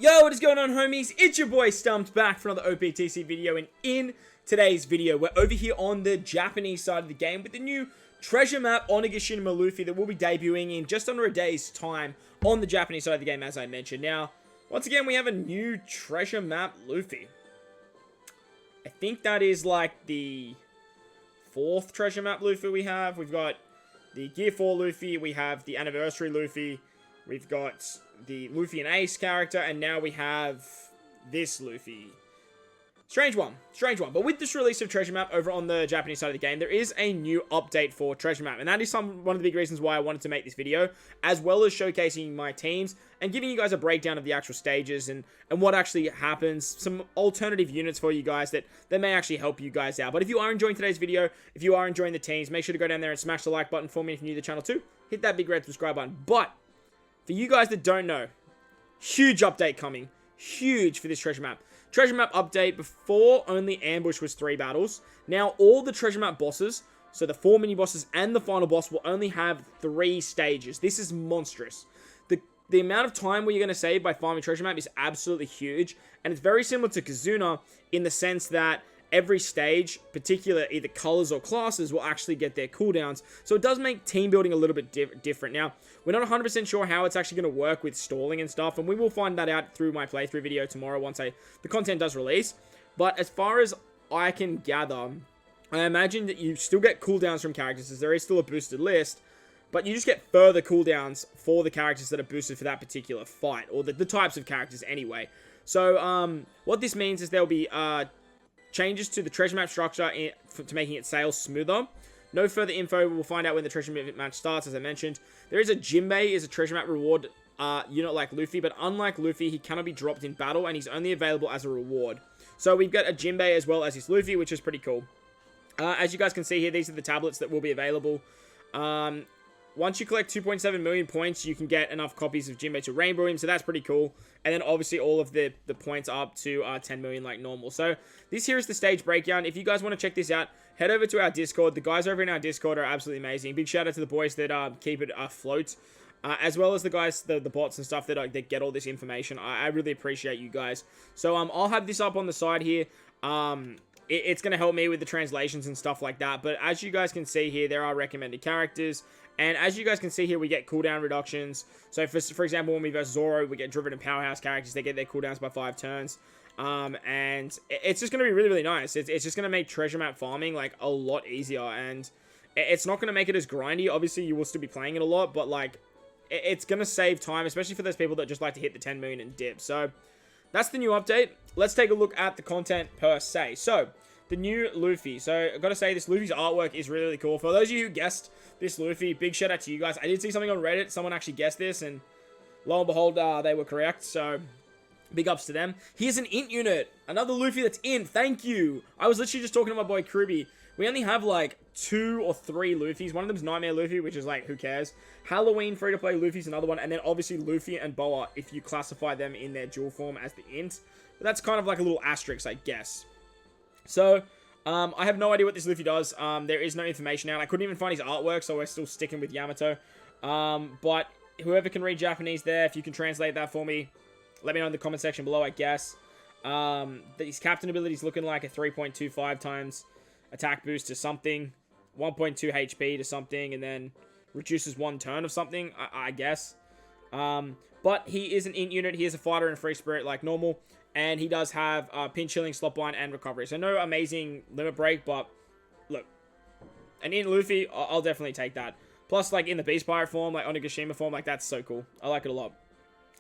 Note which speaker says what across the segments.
Speaker 1: Yo, what is going on, homies? It's your boy StumpD back for another OPTC video, and in today's video, we're over here on the Japanese side of the game with the new treasure map ONIGISHIMA LUFFY that will be debuting in just under a day's time on the Japanese side of the game, as I mentioned. Now, once again, we have a new treasure map Luffy. I think that is like the 4th treasure map Luffy we have. We've got the Gear 4 Luffy, we have the Anniversary Luffy, we've got the Luffy and Ace character, and now we have this Luffy. Strange one. But with this release of Treasure Map over on the Japanese side of the game, there is a new update for Treasure Map. And that is one of the big reasons why I wanted to make this video, as well as showcasing my teams and giving you guys a breakdown of the actual stages and what actually happens. Some alternative units for you guys that may actually help you guys out. But if you are enjoying today's video, if you are enjoying the teams, make sure to go down there and smash the like button for me if you're new to the channel too. Hit that big red subscribe button. But for you guys that don't know, huge update coming. Huge for this treasure map. Treasure map update. Before, only ambush was 3 battles. Now, all the treasure map bosses, so the 4 mini bosses and the final boss, will only have 3 stages. This is monstrous. The amount of time where you're going to save by farming treasure map is absolutely huge. And it's very similar to Kazuna in the sense that every stage, particular either colors or classes, will actually get their cooldowns. So it does make team building a little bit different. Now, we're not 100% sure how it's actually going to work with stalling and stuff, and we will find that out through my playthrough video tomorrow once the content does release. But as far as I can gather, I imagine that you still get cooldowns from characters, as there is still a boosted list, but you just get further cooldowns for the characters that are boosted for that particular fight, or the types of characters anyway. So, what this means is there'll be changes to the treasure map structure to making it sail smoother. No further info. We'll find out when the treasure map match starts, as I mentioned. There is a Jinbe is a treasure map reward unit like Luffy, but unlike Luffy, he cannot be dropped in battle, and he's only available as a reward. So we've got a Jinbe as well as his Luffy, which is pretty cool. As you guys can see here, these are the tablets that will be available. Once you collect 2.7 million points, you can get enough copies of Jinbe to rainbow him, so that's pretty cool. And then obviously all of the points up to 10 million like normal. So this here is the stage breakdown. If you guys want to check this out, head over to our Discord. The guys over in our Discord are absolutely amazing. Big shout out to the boys that keep it afloat. As well as the guys, the bots and stuff that get all this information. I really appreciate you guys. So I'll have this up on the side here. It's going to help me with the translations and stuff like that. But as you guys can see here, there are recommended characters. And as you guys can see here, we get cooldown reductions. So for example, when we verse Zoro, we get Driven and Powerhouse characters. They get their cooldowns by 5 turns. And it's just going to be really, really nice. It's just going to make treasure map farming like a lot easier. And it's not going to make it as grindy. Obviously, you will still be playing it a lot. But like, it's going to save time, especially for those people that just like to hit the 10 million and dip. So that's the new update. Let's take a look at the content per se. So the new Luffy. So I've got to say, this Luffy's artwork is really, really cool. For those of you who guessed this Luffy, big shout out to you guys. I did see something on Reddit. Someone actually guessed this, and lo and behold, they were correct. So big ups to them. Here's an int unit. Another Luffy that's int. Thank you. I was literally just talking to my boy KroobyG. We only have like 2 or 3 Luffys. One of them's Nightmare Luffy, which is like, who cares? Halloween free-to-play Luffy's another one. And then obviously Luffy and Boa, if you classify them in their dual form as the int. But that's kind of like a little asterisk, I guess. So I have no idea what this Luffy does. There is no information out. I couldn't even find his artwork, so we're still sticking with Yamato. But whoever can read Japanese there, if you can translate that for me, let me know in the comment section below, I guess. His captain ability is looking like a 3.25 times attack boost to something, 1.2 HP to something, and then reduces 1 turn of something, I guess. But he is an int unit. He is a fighter and free spirit like normal. And he does have pinch healing, slot blind, and recovery. So no amazing limit break, but look, an int Luffy, I'll definitely take that. Plus, like in the Beast Pirate form, like Onigashima form, like that's so cool. I like it a lot.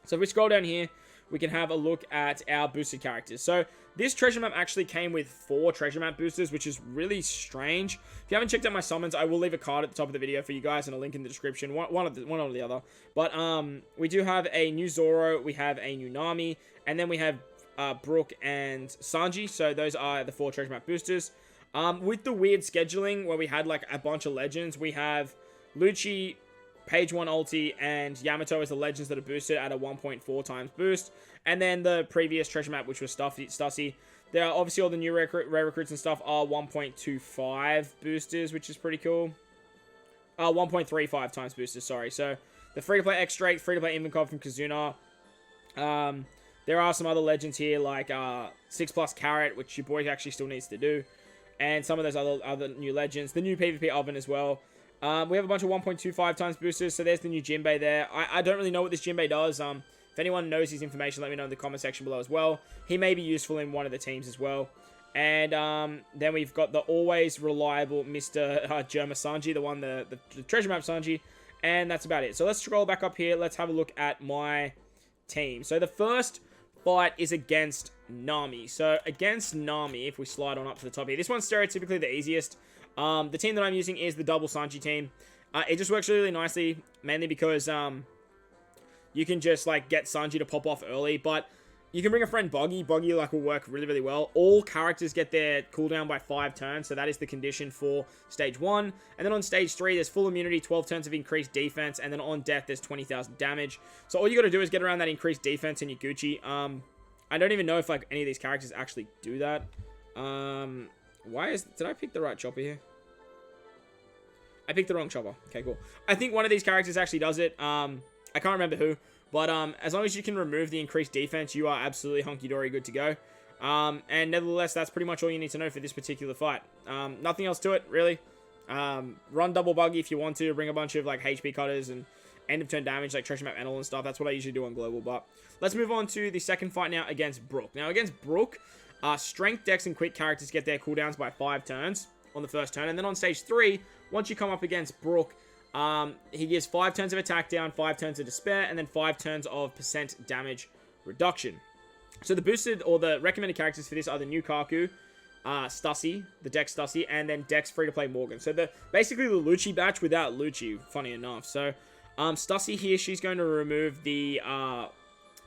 Speaker 1: So if we scroll down here, we can have a look at our boosted characters. So this treasure map actually came with 4 treasure map boosters, which is really strange. If you haven't checked out my summons, I will leave a card at the top of the video for you guys and a link in the description, one or the other. But we do have a new Zoro, we have a new Nami, and then we have Brook and Sanji. So those are the 4 treasure map boosters. With the weird scheduling where we had like a bunch of legends, we have Lucci, Page 1 ulti, and Yamato as the legends that are boosted at a 1.4 times boost. And then the previous treasure map, which was Stussy. There are obviously all the new rare recruits and stuff are 1.25 boosters, which is pretty cool. 1.35 times boosters, sorry. So the free-to-play X Drake, free-to-play Invincov from Kazuna. There are some other legends here, like 6+ Carrot, which your boy actually still needs to do. And some of those other new legends. The new PvP Oven as well. We have a bunch of 1.25 times boosters, so there's the new Jinbe there. I don't really know what this Jinbe does. If anyone knows his information, let me know in the comment section below as well. He may be useful in one of the teams as well. And then we've got the always reliable Mr. Germa Sanji, the treasure map Sanji. And that's about it. So let's scroll back up here. Let's have a look at my team. So the first fight is against Nami. So against Nami, if we slide on up to the top here, this one's stereotypically the easiest. The team that I'm using is the double Sanji team. It just works really nicely, mainly because you can just like get Sanji to pop off early, but you can bring a friend Buggy. Buggy like will work really, really well. All characters get their cooldown by 5 turns, so that is the condition for stage 1. And then on stage 3, there's full immunity, 12 turns of increased defense, and then on death, there's 20,000 damage. So all you got to do is get around that increased defense in your Gucci. I don't even know if like any of these characters actually do that. Did I pick the right chopper here? I picked the wrong chopper. Okay, cool. I think one of these characters actually does it. I can't remember who. But as long as you can remove the increased defense, you are absolutely hunky-dory good to go. And nevertheless, that's pretty much all you need to know for this particular fight. Nothing else to it, really. Run double Buggy if you want to. Bring a bunch of like HP cutters and end-of-turn damage like Treasure Map Enel and stuff. That's what I usually do on Global. But let's move on to the second fight now against Brook. Now, against Brook, Strength, Dex, and Quick characters get their cooldowns by 5 turns on the first turn. And then on stage 3, once you come up against Brook, he gives 5 turns of attack down, 5 turns of despair, and then 5 turns of % damage reduction. So the boosted or the recommended characters for this are the new Kaku, Stussy, the Dex Stussy, and then Dex free-to-play Morgan. So basically the Lucci batch without Lucci, funny enough. So Stussy here, she's going to remove the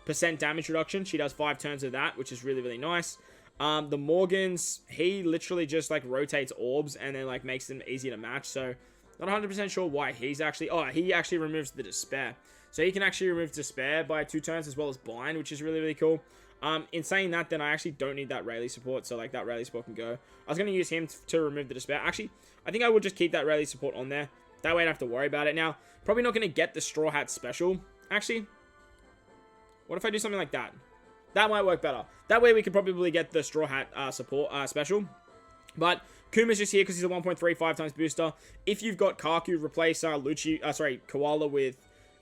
Speaker 1: % damage reduction. She does 5 turns of that, which is really, really nice. The Morgans, he literally just like rotates orbs and then like makes them easier to match. So not 100% sure why he's actually... Oh, he actually removes the Despair. So he can actually remove Despair by 2 turns as well as Bind, which is really, really cool. In saying that, then I actually don't need that Rayleigh support. So, like, that Rayleigh support can go. I was going to use him to remove the Despair. Actually, I think I would just keep that Rayleigh support on there. That way I don't have to worry about it. Now, probably not going to get the Straw Hat special. Actually, what if I do something like that? That might work better. That way we could probably get the Straw Hat support special. But Kuma's just here because he's a 1.35 times booster. If you've got Kaku, replace Koala with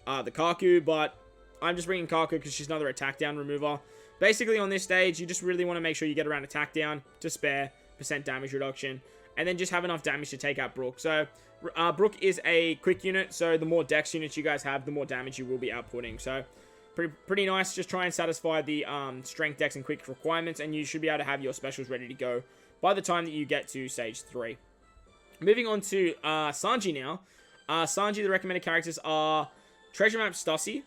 Speaker 1: the Kaku. But I'm just bringing Kaku because she's another attack down remover. Basically, on this stage, you just really want to make sure you get around attack down, Despair, % damage reduction, and then just have enough damage to take out Brook. So, Brook is a quick unit, so the more Dex units you guys have, the more damage you will be outputting. So, pretty nice. Just try and satisfy the Strength, Dex, and Quick requirements, and you should be able to have your specials ready to go by the time that you get to stage 3. Moving on to Sanji now. Sanji, the recommended characters are Treasure Map Stussy,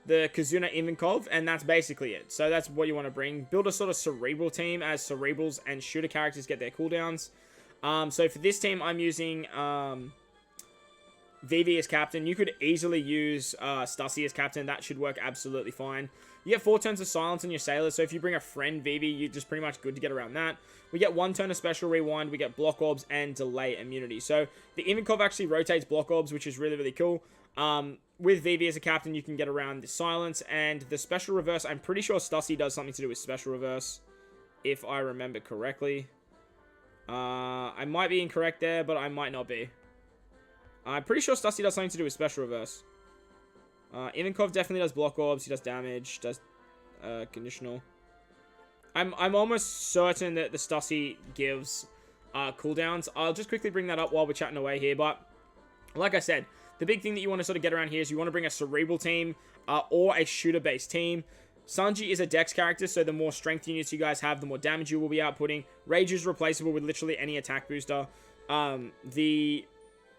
Speaker 1: the Kazuna Ivankov, and that's basically it. So that's what you want to bring. Build a sort of cerebral team as cerebrals and shooter characters get their cooldowns. So for this team, I'm using VV as captain. You could easily use Stussy as captain. That should work absolutely fine. You get 4 turns of silence on your sailors, so if you bring a friend VV, you're just pretty much good to get around that. We get 1 turn of special rewind, we get block orbs, and delay immunity. So the Ivankov actually rotates block orbs, which is really, really cool. With VV as a captain, you can get around the silence, and the special reverse, I'm pretty sure Stussy does something to do with special reverse, if I remember correctly. I might be incorrect there, but I might not be. I'm pretty sure Stussy does something to do with special reverse. Ivankov definitely does block orbs, he does damage, does conditional. I'm almost certain that the Stussy gives cooldowns. I'll just quickly bring that up while we're chatting away here, but like I said, the big thing that you want to sort of get around here is you want to bring a cerebral team or a shooter-based team. Sanji is a Dex character, so the more strength units you guys have, the more damage you will be outputting. Rage is replaceable with literally any attack booster.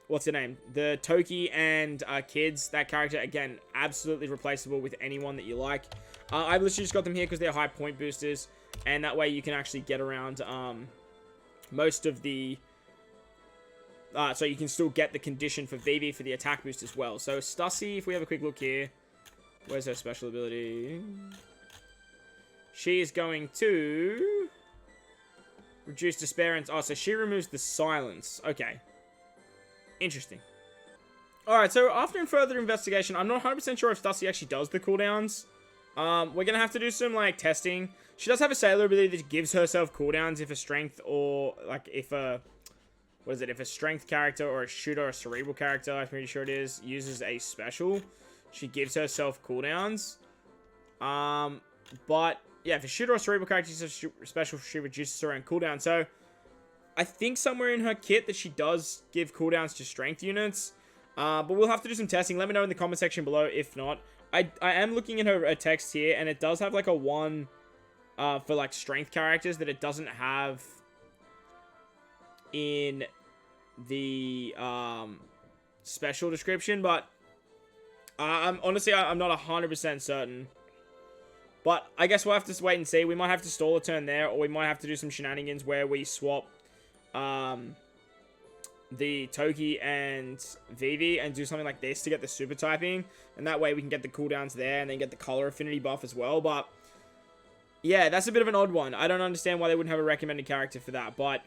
Speaker 1: What's the name? The Toki and Kids, that character, again, absolutely replaceable with anyone that you like. I've literally just got them here because they're high point boosters, and that way you can actually get around most of the... so you can still get the condition for VV for the attack boost as well. So Stussy, if we have a quick look here, where's her special ability? She is going to reduce despair and... Oh, so she removes the silence. Okay. Interesting. Alright, so after further investigation, I'm not 100% sure if Stussy actually does the cooldowns. We're gonna have to do some, like, testing. She does have a sailor ability that gives herself cooldowns if a strength or, like, if a... What is it? If a strength character or a shooter or a cerebral character, I'm pretty sure it is, uses a special, she gives herself cooldowns. But, yeah, if a shooter or cerebral character uses a special, she reduces her own cooldown. So, I think somewhere in her kit that she does give cooldowns to strength units. But we'll have to do some testing. Let me know in the comment section below if not. I am looking at her text here, and it does have, like, a 1 for, like, strength characters that it doesn't have in the special description, but I'm honestly I'm not 100% certain. But I guess we'll have to wait and see. We might have to stall a turn there, or we might have to do some shenanigans where we swap the Toki and Vivi and do something like this to get the super typing, and that way we can get the cooldowns there and then get the color affinity buff as well. But yeah, that's a bit of an odd one. I don't understand why they wouldn't have a recommended character for that, but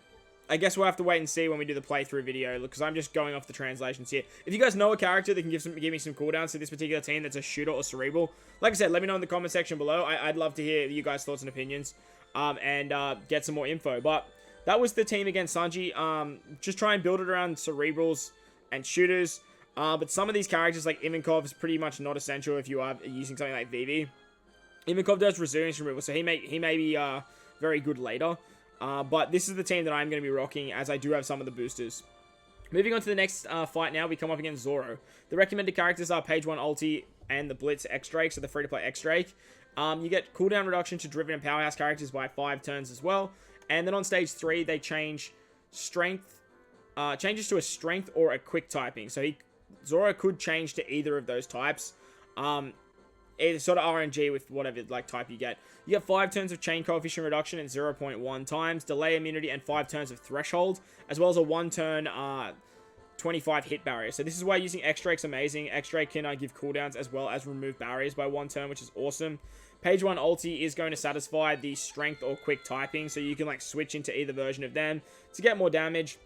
Speaker 1: I guess we'll have to wait and see when we do the playthrough video, because I'm just going off the translations here. If you guys know a character that can give me some cooldowns to this particular team that's a shooter or cerebral, like I said, let me know in the comment section below. I'd love to hear you guys' thoughts and opinions, and get some more info. But that was the team against Sanji. Just try and build it around cerebrals and shooters. But some of these characters, like Ivankov, is pretty much not essential if you are using something like Vivi. Ivankov does resilience removal, so he may be very good later. But this is the team that I'm going to be rocking, as I do have some of the boosters. Moving on to the next fight now, we come up against Zoro. The recommended characters are Page 1 Ulti and the Blitz X-Drake, so the free-to-play X-Drake. You get cooldown reduction to Driven and Powerhouse characters by 5 turns as well. And then on stage 3, they change strength, changes to a strength or a quick typing. So Zoro could change to either of those types. It's sort of RNG with whatever like type you get. You get 5 turns of chain coefficient reduction and 0.1 times, delay immunity, and 5 turns of threshold, as well as a 1 turn 25 hit barrier. So this is why using X-Drake's amazing. X-Drake can give cooldowns as well as remove barriers by 1 turn, which is awesome. Page 1 ulti is going to satisfy the strength or quick typing, so you can like switch into either version of them to get more damage.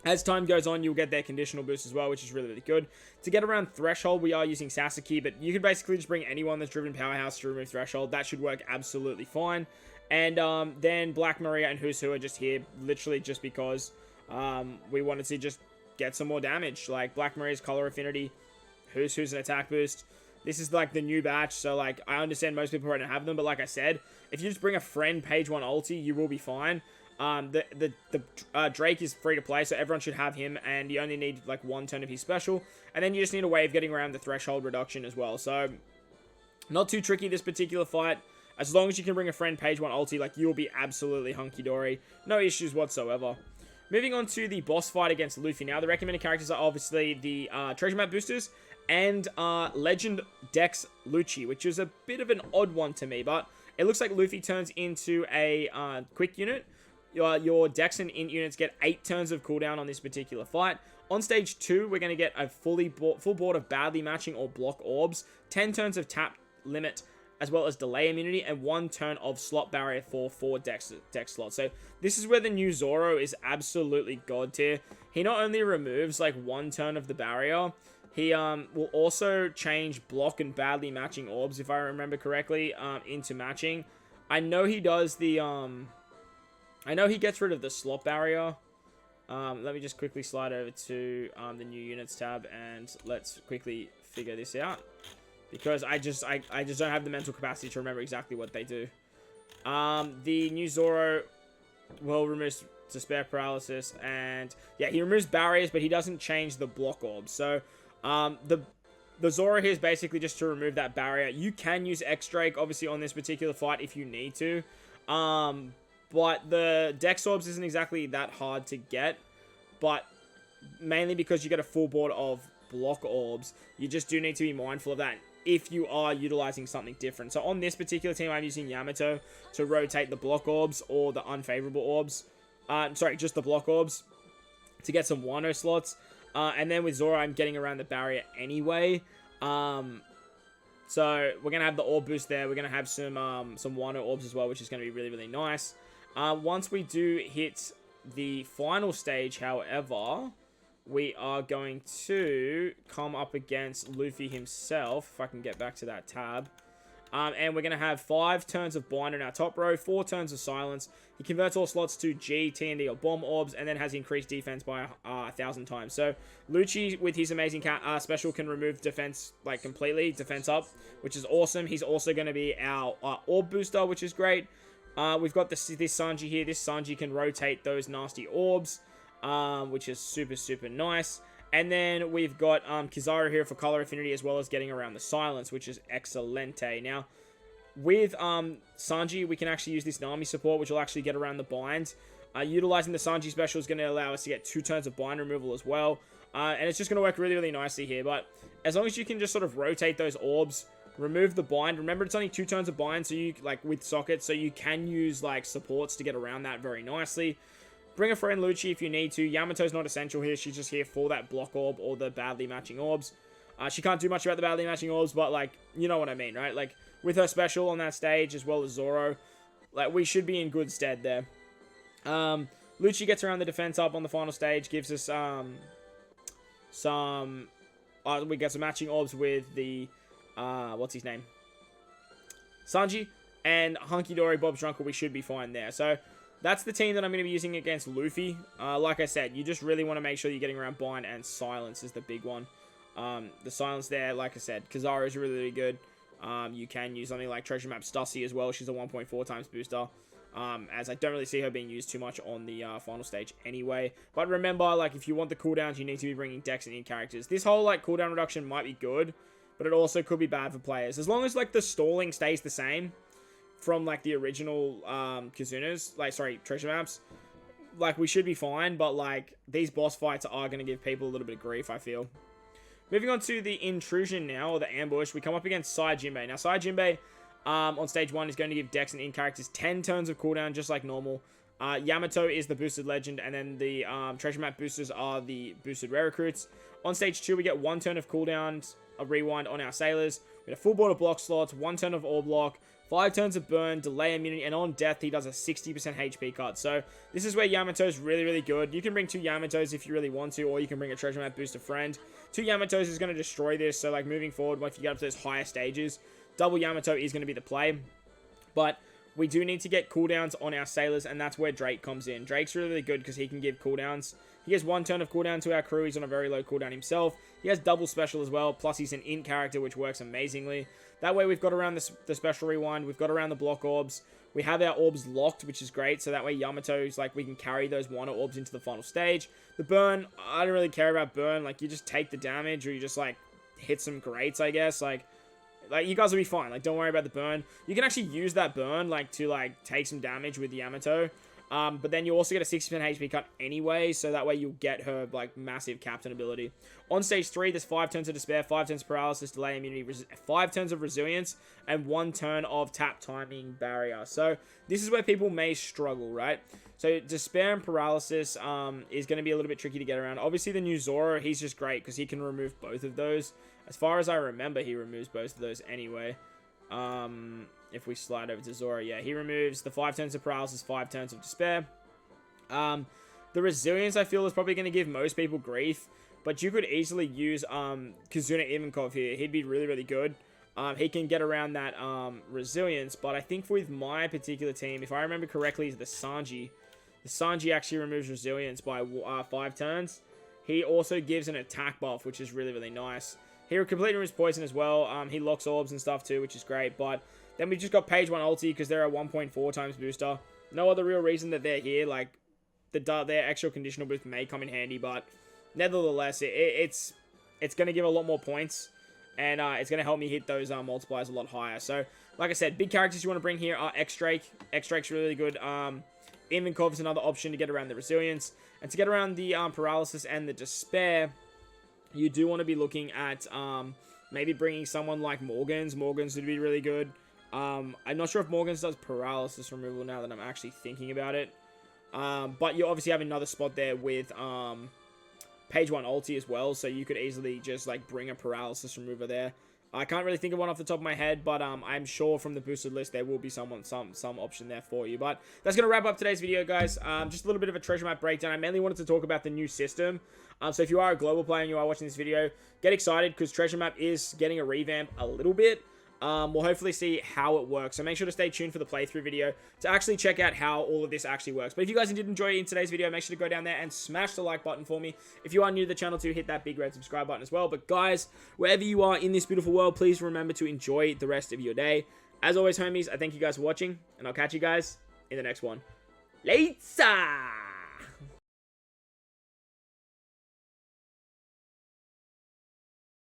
Speaker 1: As time goes on, you'll get their conditional boost as well, which is really, really good. To get around Threshold, we are using Sasaki, but you can basically just bring anyone that's Driven Powerhouse to remove Threshold. That should work absolutely fine. And then Black Maria and Who's Who are just here literally just because we wanted to just get some more damage. Like Black Maria's color affinity, Who's Who's an attack boost. This is like the new batch, so like I understand most people don't have them, but like I said, if you just bring a friend Page 1 ulti, you will be fine. Drake is free to play, so everyone should have him, and you only need like 1 turn of his special, and then you just need a way of getting around the threshold reduction as well. So not too tricky this particular fight. As long as you can bring a friend Page 1 ulti, like you'll be absolutely hunky-dory. No issues whatsoever. Moving on to the boss fight against Luffy now. The recommended characters are obviously the treasure map boosters and Legend Dex Lucci, which is a bit of an odd one to me, but it looks like Luffy turns into a quick unit. Your Dex and Int units get 8 turns of cooldown on this particular fight. On stage 2, we're going to get a full board of badly matching or block orbs, 10 turns of tap limit, as well as delay immunity, and 1 turn of slot barrier for 4 Dex slots. So this is where the new Zoro is absolutely god tier. He not only removes like 1 turn of the barrier, he will also change block and badly matching orbs, if I remember correctly, into matching. I know he does the I know he gets rid of the slot barrier. Let me just quickly slide over to the new units tab, and let's quickly figure this out, because I just don't have the mental capacity to remember exactly what they do. The new Zoro will remove despair paralysis, and yeah, he removes barriers, but he doesn't change the block orbs. So the Zoro here is basically just to remove that barrier. You can use X-Drake obviously on this particular fight if you need to. But the Dex Orbs isn't exactly that hard to get, but mainly because you get a full board of block orbs, you just do need to be mindful of that if you are utilizing something different. So on this particular team, I'm using Yamato to rotate the block orbs or the unfavorable orbs. Sorry, just the block orbs to get some Wano slots. And then with Zoro, I'm getting around the barrier anyway. So we're going to have the orb boost there. We're going to have some Wano orbs as well, which is going to be really, really nice. Once we do hit the final stage, however, we are going to come up against Luffy himself, if I can get back to that tab. And we're going to have 5 turns of Bind on our top row, 4 turns of Silence. He converts all slots to G, TND, or Bomb Orbs, and then has increased defense by 1,000 times. So, Lucci, with his amazing special, can remove defense, like, completely, defense up, which is awesome. He's also going to be our Orb Booster, which is great. We've got this Sanji here. This Sanji can rotate those nasty orbs, which is super, super nice. And then we've got Kizaru here for color affinity, as well as getting around the silence, which is excelente. Now, with Sanji, we can actually use this Nami support, which will actually get around the bind. Utilizing the Sanji special is going to allow us to get 2 turns of bind removal as well. And it's just going to work really, really nicely here. But as long as you can just sort of rotate those orbs, remove the bind. Remember, it's only 2 turns of bind, so you, like, with sockets, so you can use, like, supports to get around that very nicely. Bring a friend Lucci if you need to. Yamato's not essential here. She's just here for that block orb or the badly matching orbs. She can't do much about the badly matching orbs, but, like, you know what I mean, right? Like, with her special on that stage, as well as Zoro, like, we should be in good stead there. Lucci gets around the defense up on the final stage, gives us, we get some matching orbs with the, what's his name? Sanji, and Hunky Dory, Bob's Drunkle, we should be fine there. So, that's the team that I'm going to be using against Luffy. Like I said, you just really want to make sure you're getting around Bind, and Silence is the big one. The Silence there, like I said, Kizaru is really, really good. You can use something like Treasure Map Stussy as well. She's a 1.4 times booster. As I don't really see her being used too much on the final stage anyway. But remember, like, if you want the cooldowns, you need to be bringing Dex and in characters. This whole, like, cooldown reduction might be good, but it also could be bad for players. As long as, like, the stalling stays the same from, like, the original Kazunas, like, sorry, treasure maps, like, we should be fine. But, like, these boss fights are going to give people a little bit of grief, I feel. Moving on to the intrusion now, or the ambush, we come up against Sai Jinbe. Now, Sai Jinbe on stage 1 is going to give Dex and in characters 10 turns of cooldown, just like normal. Yamato is the boosted legend, and then the treasure map boosters are the boosted rare recruits. On stage 2, we get 1 turn of cooldowns, a rewind on our sailors. We get a full board of block slots, 1 turn of orb block, 5 turns of burn, delay immunity, and on death, he does a 60% HP cut. So, this is where Yamato's really, really good. You can bring 2 Yamatos if you really want to, or you can bring a treasure map booster friend. 2 Yamatos is going to destroy this, so, like, moving forward, if you get up to those higher stages, double Yamato is going to be the play. But we do need to get cooldowns on our sailors, and that's where Drake comes in. Drake's really, really good because he can give cooldowns. He has 1 turn of cooldown to our crew. He's on a very low cooldown himself. He has double special as well, plus he's an int character, which works amazingly. That way, we've got around the special rewind. We've got around the block orbs. We have our orbs locked, which is great. So that way, Yamato's, like, we can carry those Wano orbs into the final stage. The burn, I don't really care about burn. Like, you just take the damage, or you just, like, hit some greats, I guess. Like, you guys will be fine. Like, don't worry about the burn. You can actually use that burn, like, to, like, take some damage with Yamato. But then you also get a 60% HP cut anyway, so that way you'll get her, like, massive captain ability. On stage 3, there's 5 turns of despair, 5 turns of paralysis, delay immunity, 5 turns of resilience, and 1 turn of tap timing barrier. So, this is where people may struggle, right? So, despair and paralysis is going to be a little bit tricky to get around. Obviously, the new Zoro, he's just great, because he can remove both of those. As far as I remember, he removes both of those anyway. If we slide over to Zoro, yeah, he removes the 5 turns of paralysis, 5 turns of despair. The resilience, I feel, is probably going to give most people grief, but you could easily use Kazuna Ivankov here. He'd be really, really good. He can get around that resilience, but I think with my particular team, if I remember correctly, is the Sanji. The Sanji actually removes resilience by 5 turns. He also gives an attack buff, which is really, really nice. He completely removes poison as well. He locks orbs and stuff too, which is great. But then we just got page 1 ulti because they're a 1.4 times booster. No other real reason that they're here. Like, their extra conditional boost may come in handy, but nevertheless, it's going to give a lot more points. And it's going to help me hit those multipliers a lot higher. So, like I said, big characters you want to bring here are X-Drake. X-Drake's really good. Ivankov is another option to get around the resilience. And to get around the paralysis and the despair, you do want to be looking at maybe bringing someone like Morgans. Morgans would be really good. I'm not sure if Morgans does paralysis removal now that I'm actually thinking about it. But you obviously have another spot there with page 1 ulti as well. So you could easily just like bring a paralysis remover there. I can't really think of one off the top of my head, but I'm sure from the boosted list there will be some option there for you. But that's going to wrap up today's video, guys. Just a little bit of a treasure map breakdown. I mainly wanted to talk about the new system. So if you are a global player and you are watching this video, get excited because treasure map is getting a revamp a little bit. We'll hopefully see how it works. So make sure to stay tuned for the playthrough video to actually check out how all of this actually works. But if you guys did enjoy it in today's video, make sure to go down there and smash the like button for me. If you are new to the channel too, hit that big red subscribe button as well. But guys, wherever you are in this beautiful world, please remember to enjoy the rest of your day. As always, homies, I thank you guys for watching, and I'll catch you guys in the next one. Later!